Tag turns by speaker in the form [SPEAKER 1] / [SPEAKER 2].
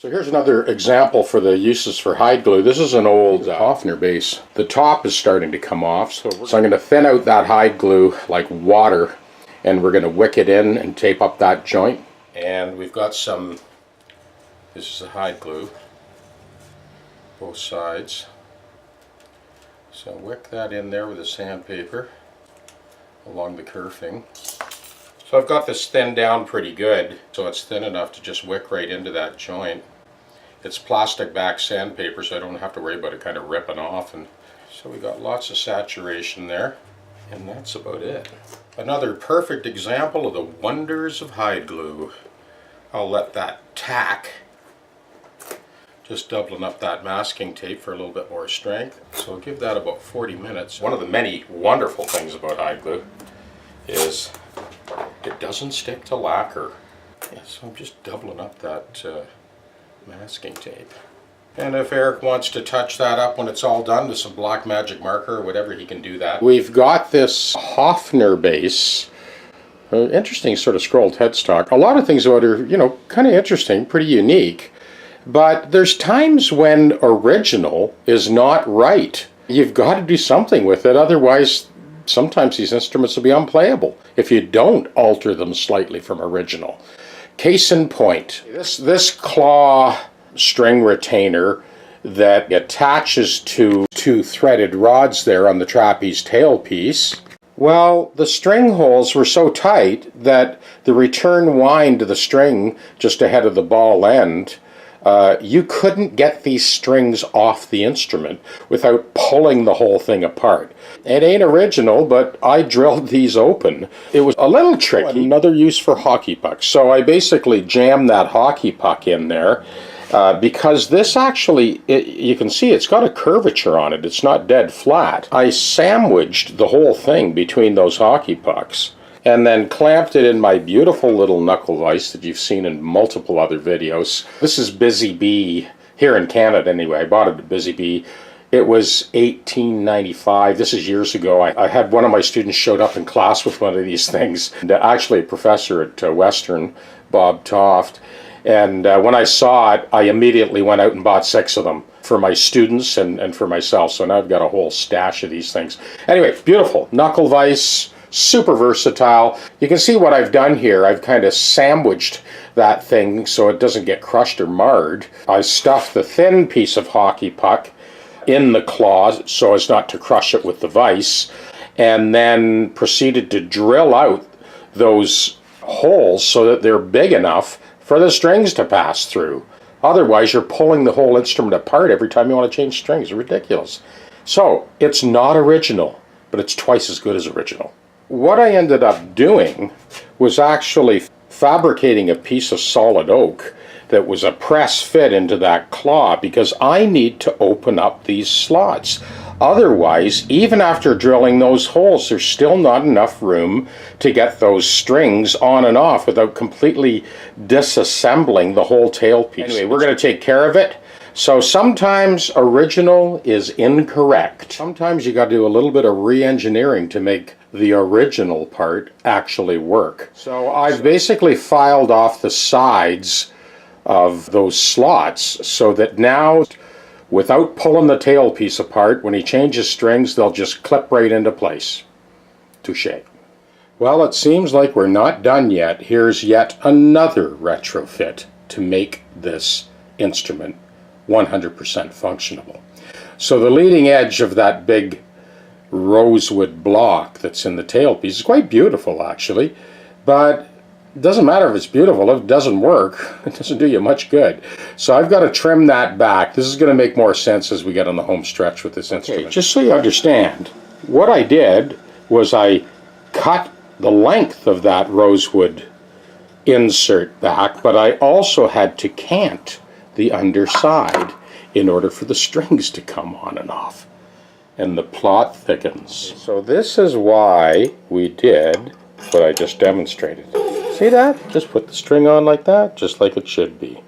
[SPEAKER 1] So here's another example for the uses for hide glue. This is an old Hofner base. The top is starting to come off, so I'm going to thin out that hide glue like water, and we're going to wick it in and tape up that joint. And we've got some, this is the hide glue, both sides. So wick that in there with a sandpaper along the kerfing. So I've got this thinned down pretty good, so it's thin enough to just wick right into that joint. It's plastic back sandpaper, so I don't have to worry about it kind of ripping off. And so we got lots of saturation there, and that's about it. Another perfect example of the wonders of hide glue. I'll let that tack, just doubling up that masking tape for a little bit more strength. So I'll give that about 40 minutes. One of the many wonderful things about hide glue is it doesn't stick to lacquer. Yeah, so I'm just doubling up that masking tape. And if Eric wants to touch that up when it's all done with some black magic marker or whatever, he can do that. We've got this Hofner base. Interesting sort of scrolled headstock. A lot of things about it are, you know, kind of interesting, pretty unique. But there's times when original is not right. You've got to do something with it, otherwise sometimes these instruments will be unplayable if you don't alter them slightly from original. Case in point, this claw string retainer that attaches to two threaded rods there on the trapeze tailpiece, well, the string holes were so tight that the return wind to the string just ahead of the ball end, you couldn't get these strings off the instrument without pulling the whole thing apart. It ain't original, but I drilled these open. It was a little tricky. Another use for hockey pucks. So I basically jammed that hockey puck in there because this actually, you can see it's got a curvature on it. It's not dead flat. I sandwiched the whole thing between those hockey pucks and then clamped it in my beautiful little knuckle vise that you've seen in multiple other videos. This is Busy Bee, here in Canada anyway. I bought it at Busy Bee. It was $18.95. This is years ago. I had one of my students showed up in class with one of these things. And actually a professor at Western, Bob Toft. And when I saw it, I immediately went out and bought 6 of them for my students and for myself. So now I've got a whole stash of these things. Anyway, beautiful. Knuckle vise. Super versatile. You can see what I've done here. I've kind of sandwiched that thing so it doesn't get crushed or marred. I stuffed the thin piece of hockey puck in the claw so as not to crush it with the vise, and then proceeded to drill out those holes so that they're big enough for the strings to pass through. Otherwise, you're pulling the whole instrument apart every time you want to change strings. It's ridiculous. So, it's not original, but it's twice as good as original. What I ended up doing was actually fabricating a piece of solid oak that was a press fit into that claw because I need to open up these slots. Otherwise, even after drilling those holes, there's still not enough room to get those strings on and off without completely disassembling the whole tailpiece. Anyway, we're going to take care of it. So sometimes original is incorrect. Sometimes you got to do a little bit of re-engineering to make the original part actually work. So I've basically filed off the sides of those slots so that now, without pulling the tailpiece apart, when he changes strings, they'll just clip right into place. Touché. Well, it seems like we're not done yet. Here's yet another retrofit to make this instrument 100% functional. So the leading edge of that big rosewood block that's in the tailpiece is quite beautiful, actually, but it doesn't matter if it's beautiful. If it doesn't work, it doesn't do you much good. So I've got to trim that back. This is going to make more sense as we get on the home stretch with this instrument. Just so you understand, what I did was I cut the length of that rosewood insert back, but I also had to cant the underside in order for the strings to come on and off. And the plot thickens. So this is why we did what I just demonstrated. See that? Just put the string on like that, just like it should be.